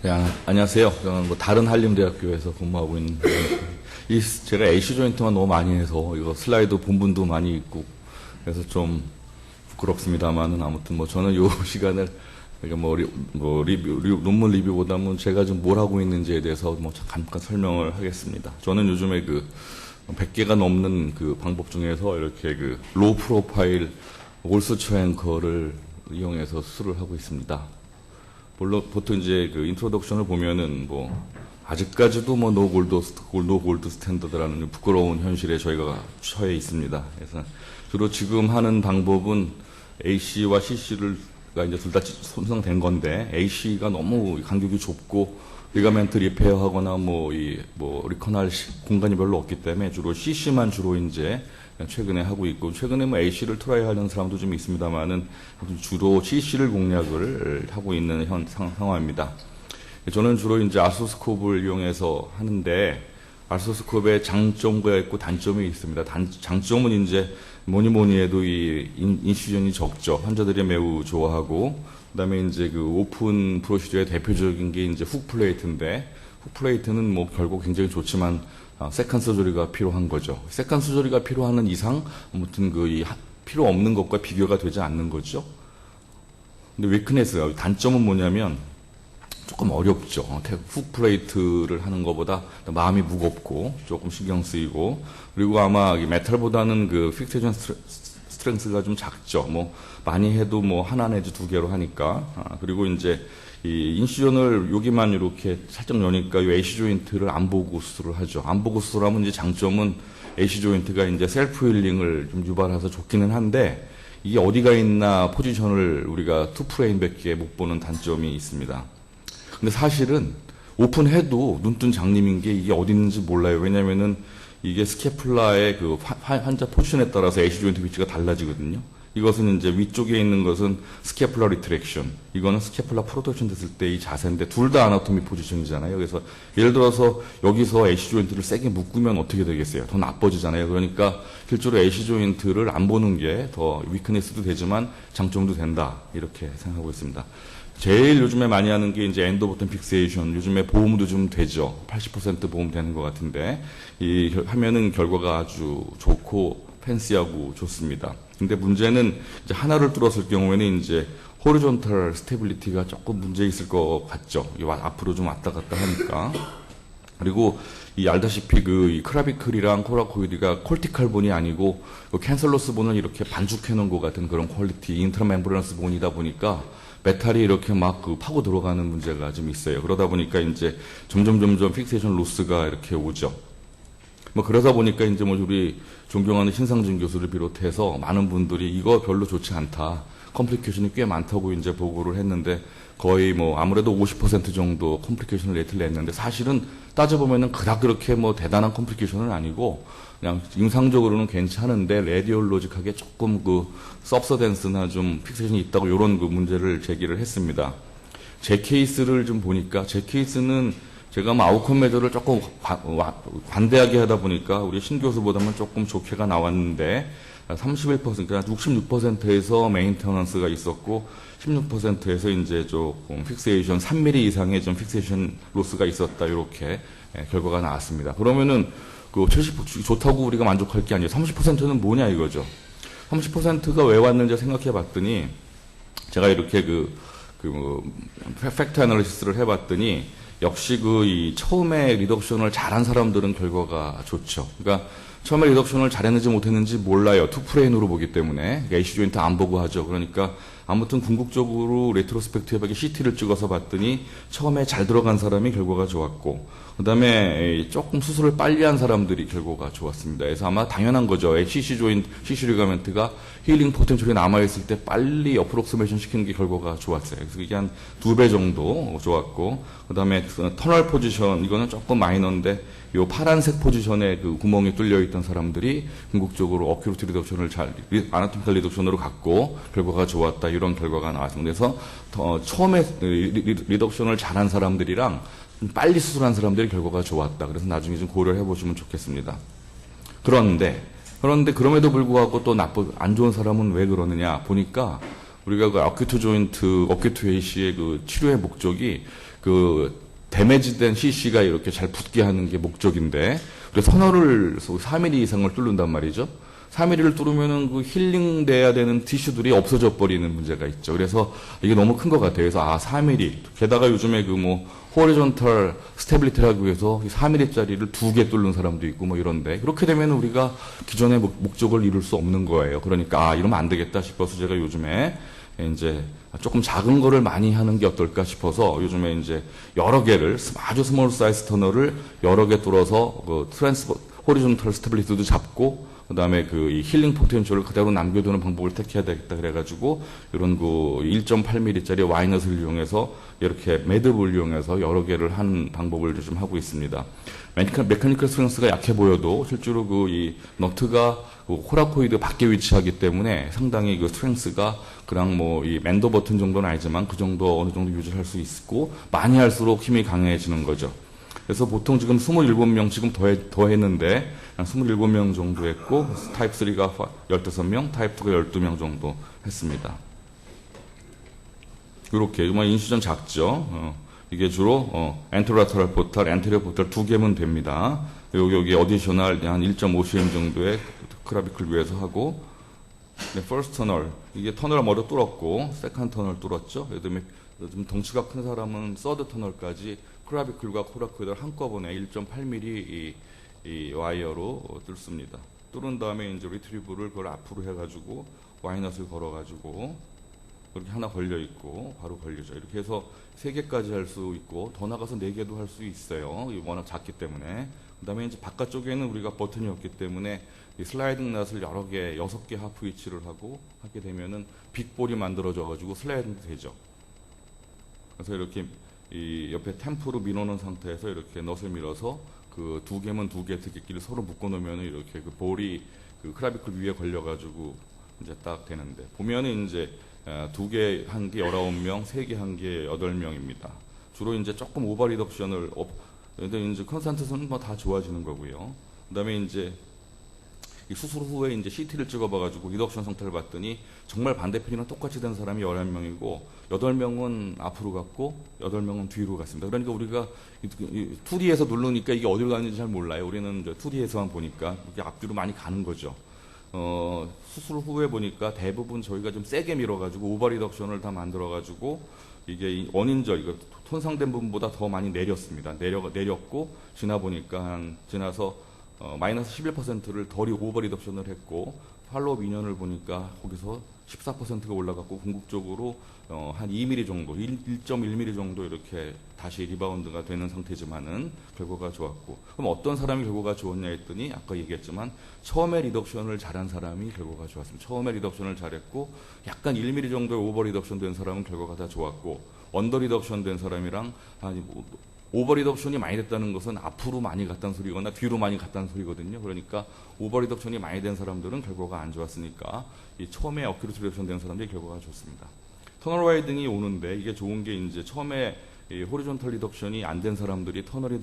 네, 안녕하세요. 저는 뭐 다른 한림대학교에서 근무하고 있는 제가 AC 조인트만 너무 많이 해서 이거 슬라이드 본분도 많이 있고 그래서 좀 부끄럽습니다만은 아무튼 뭐 저는 요 시간을 논문 리뷰보다는 제가 좀 뭘 하고 있는지에 대해서 뭐 잠깐 설명을 하겠습니다. 저는 요즘에 100개가 넘는 방법 중에서 이렇게 로우 프로파일 올스처 앵커를 이용해서 수술을 하고 있습니다. 물론 보통 이제 인트로덕션을 보면은 아직까지도 노 골드 스탠더드라는 부끄러운 현실에 저희가 처해 있습니다. 그래서 주로 지금 하는 방법은 AC와 CC가 이제 둘 다 손상된 건데, AC가 너무 간격이 좁고 리가멘트 리페어하거나 리커날 공간이 별로 없기 때문에 주로 CC만 주로 이제 최근에 하고 있고, 최근에 AC를 트라이 하는 사람도 좀 있습니다만은 주로 CC를 공략을 하고 있는 상황입니다. 저는 주로 이제 아스로스콥을 이용해서 하는데, 아스로스콥의 장점과 있고 단점이 있습니다. 장점은 이제 뭐니 해도 이 인시전이 적죠. 환자들이 매우 좋아하고, 그 다음에 이제 오픈 프로시저의 대표적인 게 이제 훅 플레이트인데, 훅 플레이트는 결국 굉장히 좋지만, 세컨 서저리가 필요한 거죠. 세컨 서저리가 필요한 이상, 아무튼 필요 없는 것과 비교가 되지 않는 거죠. 근데 위크네스, 단점은 뭐냐면, 조금 어렵죠. 훅 플레이트를 하는 것보다 마음이 무겁고, 조금 신경 쓰이고, 그리고 아마 메탈보다는 픽세이션 스트렝스가 좀 작죠. 많이 해도 하나 내지 두 개로 하니까. 그리고 이제, 이 인시전을 여기만 이렇게 살짝 여니까 이 AC 조인트를 안 보고 수술을 하죠. 안 보고 수술하면 이제 장점은 AC 조인트가 이제 셀프 힐링을 좀 유발해서 좋기는 한데, 이게 어디가 있나 포지션을 우리가 투 프레임밖에 못 보는 단점이 있습니다. 근데 사실은 오픈해도 눈뜬 장님인 게 이게 어디 있는지 몰라요. 왜냐면은 이게 스케플라의 환자 포지션에 따라서 AC 조인트 위치가 달라지거든요. 이것은 이제 위쪽에 있는 것은 스케플라 리트랙션, 이거는 스케플라 프로덕션 됐을 때 이 자세인데 둘 다 아나토미 포지션이잖아요. 그래서 예를 들어서 여기서 AC 조인트를 세게 묶으면 어떻게 되겠어요? 더 나빠지잖아요. 그러니까 실제로 AC 조인트를 안 보는 게 더 위크니스도 되지만 장점도 된다, 이렇게 생각하고 있습니다. 제일 요즘에 많이 하는 게 이제 엔도 버튼 픽세이션, 요즘에 보험도 좀 되죠. 80% 보험 되는 것 같은데 하면은 결과가 아주 좋고 팬시하고 좋습니다. 근데 문제는 이제 하나를 뚫었을 경우에는 이제 호리존탈 스테빌리티가 조금 문제 있을 것 같죠. 앞으로 좀 왔다 갔다 하니까. 그리고 알다시피 이 크라비클이랑 코라코이드가 콜티칼 본이 아니고 캔슬러스 본을 이렇게 반죽해 놓은 것 같은 그런 퀄리티 인트라멤브라너스 본이다 보니까 메탈이 이렇게 파고 들어가는 문제가 좀 있어요. 그러다 보니까 이제 점점 픽세이션 로스가 이렇게 오죠. 그러다 보니까 이제 우리 존경하는 신상준 교수를 비롯해서 많은 분들이 이거 별로 좋지 않다, 컴플리케이션이 꽤 많다고 이제 보고를 했는데, 거의 아무래도 50% 정도 컴플리케이션 레이트를 냈는데, 사실은 따져보면은 그닥 그렇게 대단한 컴플리케이션은 아니고 그냥 임상적으로는 괜찮은데 레디올로직하게 조금 서브서덴스나 좀 픽세이션이 있다고 이런 문제를 제기를 했습니다. 제 케이스를 좀 보니까, 제 케이스는 제가 아웃컴 메저를 조금 관대하게 하다 보니까 우리 신 교수보다는 조금 좋게가 나왔는데, 31%, 그러니까 66%에서 메인테넌스가 있었고, 16%에서 이제 조금 픽세이션, 3mm 이상의 좀 픽세이션 로스가 있었다, 이렇게 결과가 나왔습니다. 그러면은 70% 좋다고 우리가 만족할 게 아니에요. 30%는 뭐냐 이거죠. 30%가 왜 왔는지 생각해 봤더니, 제가 이렇게 팩트 애널리시스를 해봤더니, 역시 이 처음에 리덕션을 잘한 사람들은 결과가 좋죠. 그러니까 처음에 리덕션을 잘했는지 못했는지 몰라요. 투프레인으로 보기 때문에. AC 조인트 안 보고 하죠. 그러니까 아무튼 궁극적으로 레트로스펙티브하게 CT를 찍어서 봤더니 처음에 잘 들어간 사람이 결과가 좋았고, 그 다음에 조금 수술을 빨리 한 사람들이 결과가 좋았습니다. 그래서 아마 당연한 거죠. CC 조인트, CC 리가멘트가 힐링 포텐셜이 남아있을 때 빨리 어프록시메이션 시키는 게 결과가 좋았어요. 그래서 이게 한 2배 정도 좋았고, 그 다음에 터널 포지션, 이거는 조금 마이너인데, 요 파란색 포지션에 구멍이 뚫려있던 사람들이 궁극적으로 어큐리티 리덕션을 아나토미컬 리덕션으로 갔고, 결과가 좋았다, 이런 결과가 나왔습니다. 그래서 처음에 리덕션을 잘한 사람들이랑 빨리 수술한 사람들이 결과가 좋았다. 그래서 나중에 좀 고려를 해보시면 좋겠습니다. 그런데 그럼에도 불구하고 또 안 좋은 사람은 왜 그러느냐 보니까, 우리가 어큐트 조인트, 어큐트 AC의 치료의 목적이 그 데미지된 CC가 이렇게 잘 붙게 하는 게 목적인데, 그래서 터널을 4mm 이상을 뚫는단 말이죠. 4mm를 뚫으면은 그 힐링돼야 되는 티슈들이 없어져 버리는 문제가 있죠. 그래서 이게 너무 큰 것 같아요. 그래서 4mm. 게다가 요즘에 그 뭐 호리존털 스테빌리티를 하기 위해서 4mm짜리를 2개 뚫는 사람도 있고 뭐 이런데, 그렇게 되면 우리가 기존의 목적을 이룰 수 없는 거예요. 그러니까 이러면 안 되겠다 싶어서 제가 요즘에 이제 조금 작은 거를 많이 하는 게 어떨까 싶어서 요즘에 이제 여러 개를 아주 스몰 사이즈 터널을 여러 개 뚫어서 그 호리존털 스테빌리티도 잡고, 그 다음에 그 이 힐링 포텐셜을 그대로 남겨두는 방법을 택해야 되겠다 그래가지고 이런 그 1.8mm짜리 와이너스를 이용해서 이렇게 매듭을 이용해서 여러 개를 한 방법을 좀 하고 있습니다. 메카니컬 스트렝스가 약해 보여도 실제로 그 이 너트가 그 코라코이드 밖에 위치하기 때문에 상당히 그 스트렝스가 그냥 뭐 이 맨더 버튼 정도는 아니지만 그 정도 어느 정도 유지할 수 있고, 많이 할수록 힘이 강해지는 거죠. 그래서 보통 지금 27명 지금 더 했는데 한 27명 정도 했고, 타입 3가 15명, 타입 2가 12명 정도 했습니다. 이렇게 인수전 작죠. 이게 주로 엔트로라터럴 포탈, 엔테리어 포탈 2개면 됩니다. 여기 어디셔널 한 1.5cm 정도의 크라비클 위에서 하고, 퍼스트 터널, 이게 터널 머리 뚫었고 세컨드 터널 뚫었죠. 그다음에 좀 덩치가 큰 사람은 서드 터널까지 크라비클과 코라코이드를 한꺼번에 1.8mm 이 와이어로 뚫습니다. 뚫은 다음에 이제 리트리브를 그걸 앞으로 해가지고 와이너스를 걸어가지고 이렇게 하나 걸려 있고 바로 걸리죠. 이렇게 해서 3개까지 할 수 있고 더 나가서 4개도 할 수 있어요. 워낙 작기 때문에. 그 다음에 이제 바깥쪽에는 우리가 버튼이 없기 때문에 이 슬라이딩 낫을 여러 개, 6개 하프 위치를 하고 하게 되면은 빅볼이 만들어져 가지고 슬라이딩도 되죠. 그래서 이렇게 이 옆에 템프로 밀어놓은 상태에서 이렇게 넛을 밀어서 그 2개면 2개 티켓끼리 서로 묶어 놓으면은 이렇게 그 볼이 그 크라비클 위에 걸려 가지고 이제 딱 되는데, 보면은 이제 2개 한 개 19명, 3개 한 개 8명입니다. 주로 이제 조금 오버 리덕션을 근데 이제 컨스탄트는 뭐 다 좋아지는 거고요. 그다음에 이제 이 수술 후에 이제 CT를 찍어봐가지고 리덕션 상태를 봤더니 정말 반대편이랑 똑같이 된 사람이 11명이고 8명은 앞으로 갔고 8명은 뒤로 갔습니다. 그러니까 우리가 2D에서 누르니까 이게 어디로 가는지 잘 몰라요. 우리는 2D에서만 보니까 이게 앞뒤로 많이 가는 거죠. 수술 후에 보니까 대부분 저희가 좀 세게 밀어가지고 오버 리덕션을 다 만들어가지고 이게 원인절, 이거 손상된 부분보다 더 많이 내렸습니다. 내렸고 지나서 마이너스 11%를 덜 오버 리덕션을 했고, 팔로우 민연을 보니까 거기서 14%가 올라갔고, 궁극적으로 한 2mm 정도, 1.1mm 정도 이렇게 다시 리바운드가 되는 상태지만은 결과가 좋았고, 그럼 어떤 사람이 결과가 좋았냐 했더니 아까 얘기했지만 처음에 리덕션을 잘한 사람이 결과가 좋았습니다. 처음에 리덕션을 잘했고 약간 1mm 정도의 오버 리덕션 된 사람은 결과가 다 좋았고, 언더 리덕션 된 사람이랑 오버 리덕션이 많이 됐다는 것은 앞으로 많이 갔다는 소리거나 뒤로 많이 갔다는 소리거든요. 그러니까 오버 리덕션이 많이 된 사람들은 결과가 안 좋았으니까 이 처음에 어큐리트 리덕션 된 사람들이 결과가 좋습니다. 터널 와이딩이 오는데 이게 좋은 게 이제 처음에 이 호리존털 리덕션이 안 된 사람들이 터널이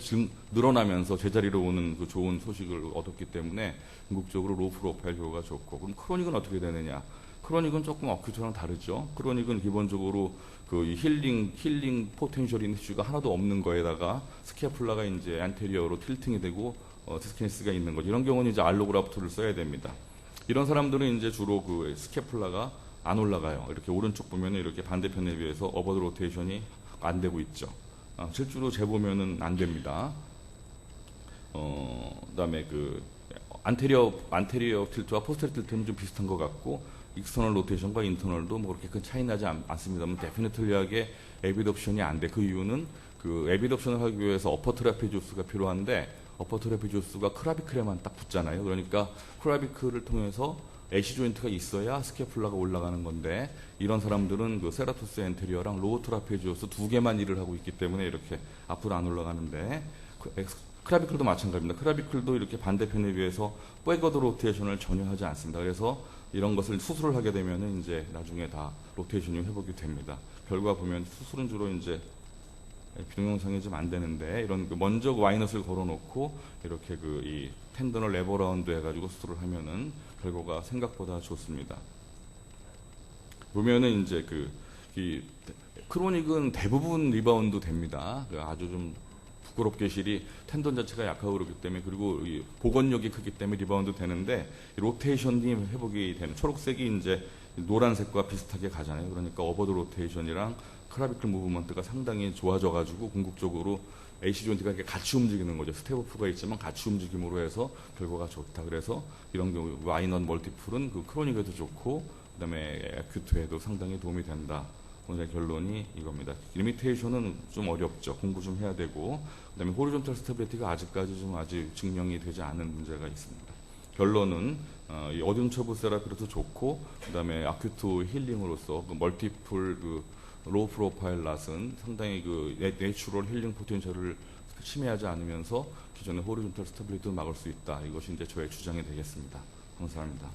늘어나면서 제자리로 오는 그 좋은 소식을 얻었기 때문에 궁극적으로 로우 프로파일 효과가 좋고, 그럼 크로닉은 어떻게 되느냐? 크로닉은 조금 어큐트랑 다르죠. 크로닉은 기본적으로 그 힐링 포텐셜 이슈가 하나도 없는 거에다가 스캐플라가 이제 안테리어로 틸팅이 되고 디스키네스가 있는 거죠. 이런 경우는 이제 알로그라프트를 써야 됩니다. 이런 사람들은 이제 주로 그 스캐플라가 안 올라가요. 이렇게 오른쪽 보면 이렇게 반대편에 비해서 어버드 로테이션이 안 되고 있죠. 실제로 재보면은 안 됩니다. 그다음에 그 안테리어 틸트와 포스테리어 틸트는 좀 비슷한 것 같고, 익스터널 로테이션과 인터널도 뭐 그렇게 큰 차이 나지 않습니다만 데피니틀리하게 에비덕션이 안 돼. 그 이유는 그 에비덕션을 하기 위해서 어퍼 트라피주스가 필요한데 어퍼 트라피주스가 크라비클에만 딱 붙잖아요. 그러니까 크라비클을 통해서 애시 조인트가 있어야 스캐플라가 올라가는 건데, 이런 사람들은 그 세라토스 엔테리어랑 로우 트라페지오스 2개만 일을 하고 있기 때문에 이렇게 앞으로 안 올라가는데, 크라비클도 마찬가지입니다. 크라비클도 이렇게 반대편에 비해서 백워드 로테이션을 전혀 하지 않습니다. 그래서 이런 것을 수술을 하게 되면은 이제 나중에 다 로테이션이 회복이 됩니다. 결과 보면 수술은 주로 이제 동영상이 좀 안 되는데, 이런 먼저 와이너스를 걸어놓고 이렇게 그 이 텐던을 레버라운드 해가지고 수술을 하면은 결과가 생각보다 좋습니다. 보면은 이제 그 이 크로닉은 대부분 리바운드 됩니다. 아주 좀 부끄럽게 실이 텐던 자체가 약하고 그렇기 때문에, 그리고 이 복원력이 크기 때문에 리바운드 되는데, 로테이션이 회복이 되는, 초록색이 이제 노란색과 비슷하게 가잖아요. 그러니까 어버드 로테이션이랑 크라비클 무브먼트가 상당히 좋아져가지고 궁극적으로 AC 조인트가 이렇게 같이 움직이는 거죠. 스텝오프가 있지만 같이 움직임으로 해서 결과가 좋다. 그래서 이런 경우 마이너 멀티플은 그 크로닉에도 좋고 그다음에 아큐트에도 상당히 도움이 된다. 오늘의 결론이 이겁니다. 리미테이션은 좀 어렵죠. 공부 좀 해야 되고, 그다음에 호리존탈 스테빌리티가 아직까지 좀 아직 증명이 되지 않은 문제가 있습니다. 결론은 이 어듐처브 세라피로도 좋고, 그다음에 아큐트 힐링으로서 그 멀티플 그 로우 프로파일 낫은 상당히 그 내추럴 힐링 포텐셜을 침해하지 않으면서 기존의 호리존탈 스테빌리티를 막을 수 있다. 이것이 이제 저의 주장이 되겠습니다. 감사합니다.